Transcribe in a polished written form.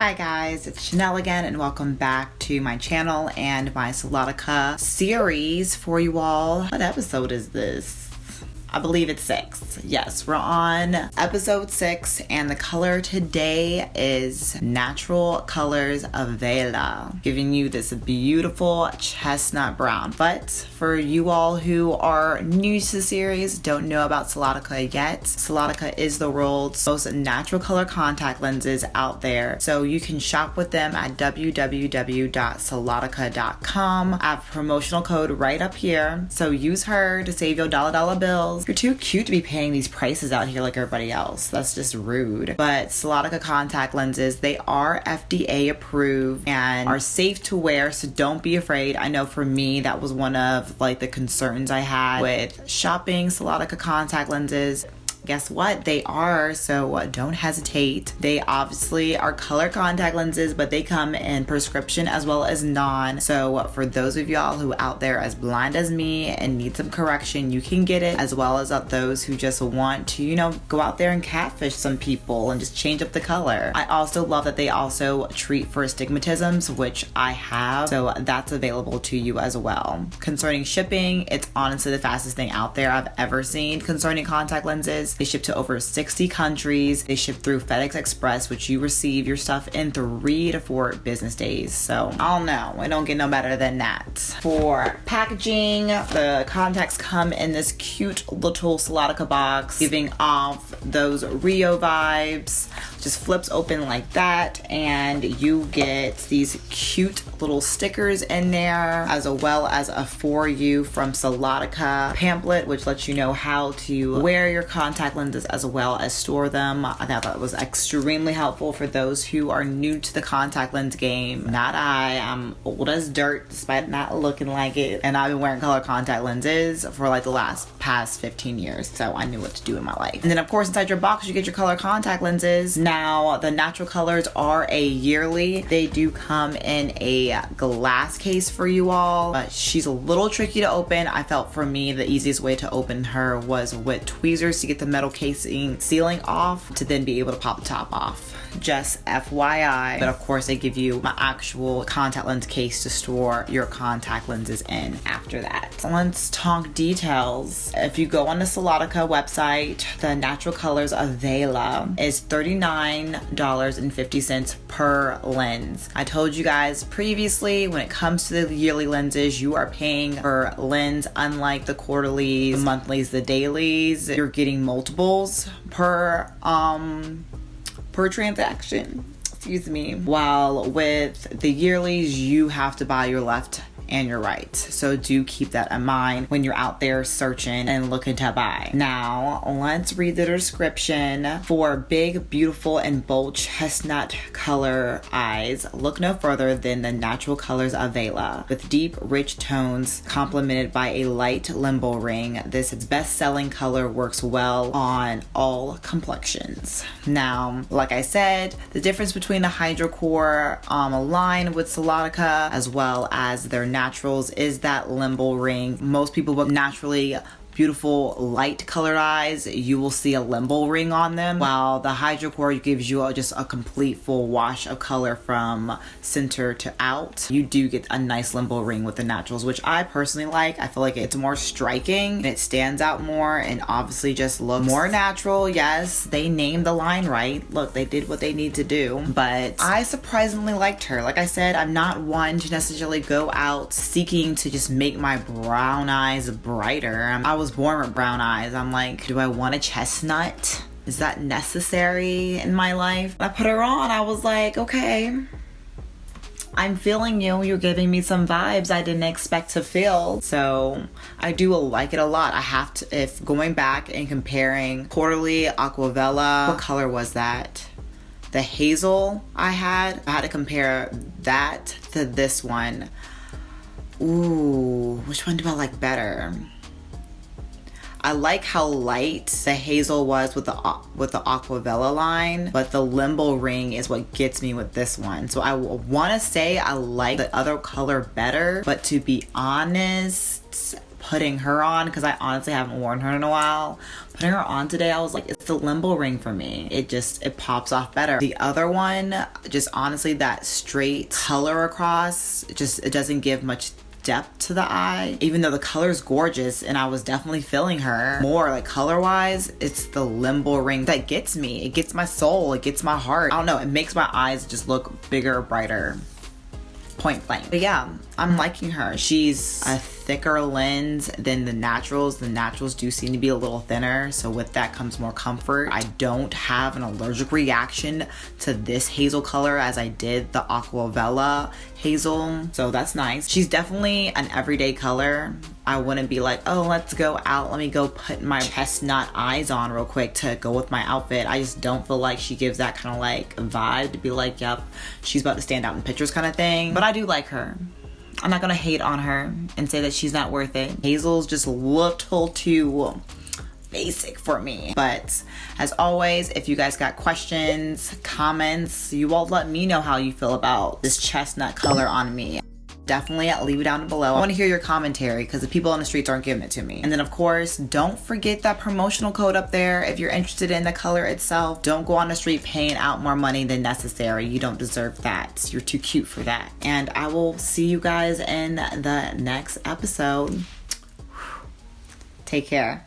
Hi guys, it's Chanel again and welcome back to my channel and my Solotica series for you all. What episode is this? I believe it's 6. Yes, we're on episode 6 and the color today is Natural Colors Avela, giving you this beautiful chestnut brown. But for you all who are new to the series, don't know about Solotica yet, Solotica is the world's most natural color contact lenses out there. So you can shop with them at www.solotica.com. I have a promotional code right up here. So use her to save your dollar bills. You're too cute to be paying these prices out here like everybody else. That's just rude. But Solotica contact lenses, they are FDA approved and are safe to wear, so don't be afraid. I know for me, that was one of the concerns I had with shopping Solotica contact lenses. Guess what? They are, so don't hesitate. They obviously are color contact lenses, but they come in prescription as well as non. So for those of y'all who out there as blind as me and need some correction, you can get it, as well as those who just want to, go out there and catfish some people and just change up the color. I also love that they also treat for astigmatisms, which I have, so that's available to you as well. Concerning shipping, it's honestly the fastest thing out there I've ever seen concerning contact lenses. They ship to over 60 countries. They ship through FedEx Express, which you receive your stuff in 3 to 4 business days. So I don't know. It don't get no better than that. For packaging, the contacts come in this cute little Solotica box, giving off those Rio vibes. Just flips open like that, and you get these cute little stickers in there, as well as a For You from Solotica pamphlet, which lets you know how to wear your contact lenses as well as store them. I thought that was extremely helpful for those who are new to the contact lens game. Not I'm old as dirt despite not looking like it, and I've been wearing color contact lenses for the past 15 years, so I knew what to do in my life. And then of course inside your box you get your color contact lenses. Now the natural colors are a yearly. They do come in a glass case for you all, but she's a little tricky to open. I felt for me the easiest way to open her was with tweezers to get the metal casing sealing off, to then be able to pop the top off. Just FYI. But of course they give you my actual contact lens case to store your contact lenses in after that. Let's talk details. If you go on the Solotica website, the Natural Colors Avela is $39.50 per lens. I told you guys previously, when it comes to the yearly lenses, you are paying per lens, unlike the quarterlies, the monthlies, the dailies. You're getting multiples per transaction, excuse me. While with the yearlies, you have to buy your left and your right. So do keep that in mind when you're out there searching and looking to buy. Now, let's read the description. For big, beautiful, and bold chestnut color eyes, look no further than the Natural Colors Avela. With deep, rich tones complemented by a light limbo ring, this best-selling color works well on all complexions. Now, like I said, the difference between the Hydrocore line with Solotica as well as their naturals is that limbo ring. Most people with naturally beautiful light colored eyes, you will see a limbo ring on them, while the Hydrocore gives you just a complete full wash of color from center to out. You do get a nice limbo ring with the naturals, which I personally like. I feel like it's more striking and it stands out more and obviously just looks more natural. Yes, they named the line right. Look, they did what they need to do, but I surprisingly liked her. Like I said, I'm not one to necessarily go out seeking to just make my brown eyes brighter. I was born with brown eyes. I'm like, do I want a chestnut? Is that necessary in my life? I put her on. I was like, okay, I'm feeling you. You're giving me some vibes I didn't expect to feel. So I do like it a lot. I have to, if going back and comparing quarterly Aquavella, what color was that? The hazel I had to compare that to this one. Ooh, which one do I like better? I like how light the hazel was with the Aquavella line, but the limbo ring is what gets me with this one. So I want to say I like the other color better, but to be honest, putting her on, because I honestly haven't worn her in a while. Putting her on today, I was like, it's the limbo ring for me. It pops off better. The other one, just honestly, that straight color across, it doesn't give much depth to the eye, even though the color is gorgeous and I was definitely feeling her more, like color wise. It's the limbo ring that gets me. It gets my soul, it gets my heart. I don't know, it makes my eyes just look bigger, brighter, point blank. But yeah, I'm liking her. She's a thicker lens than the naturals. The naturals do seem to be a little thinner, so with that comes more comfort. I don't have an allergic reaction to this hazel color as I did the Avela hazel, so that's nice. She's definitely an everyday color. I wouldn't be like, oh, let's go out, let me go put my chestnut eyes on real quick to go with my outfit. I just don't feel like she gives that kind of like vibe to be like, yep, she's about to stand out in pictures kind of thing. But I do like her. I'm not gonna hate on her and say that she's not worth it. Hazel's just a little too basic for me. But as always, if you guys got questions, comments, you all let me know how you feel about this chestnut color on me. Definitely leave it down below. I want to hear your commentary because the people on the streets aren't giving it to me. And then of course, don't forget that promotional code up there if you're interested in the color itself. Don't go on the street paying out more money than necessary. You don't deserve that. You're too cute for that. And I will see you guys in the next episode. Take care.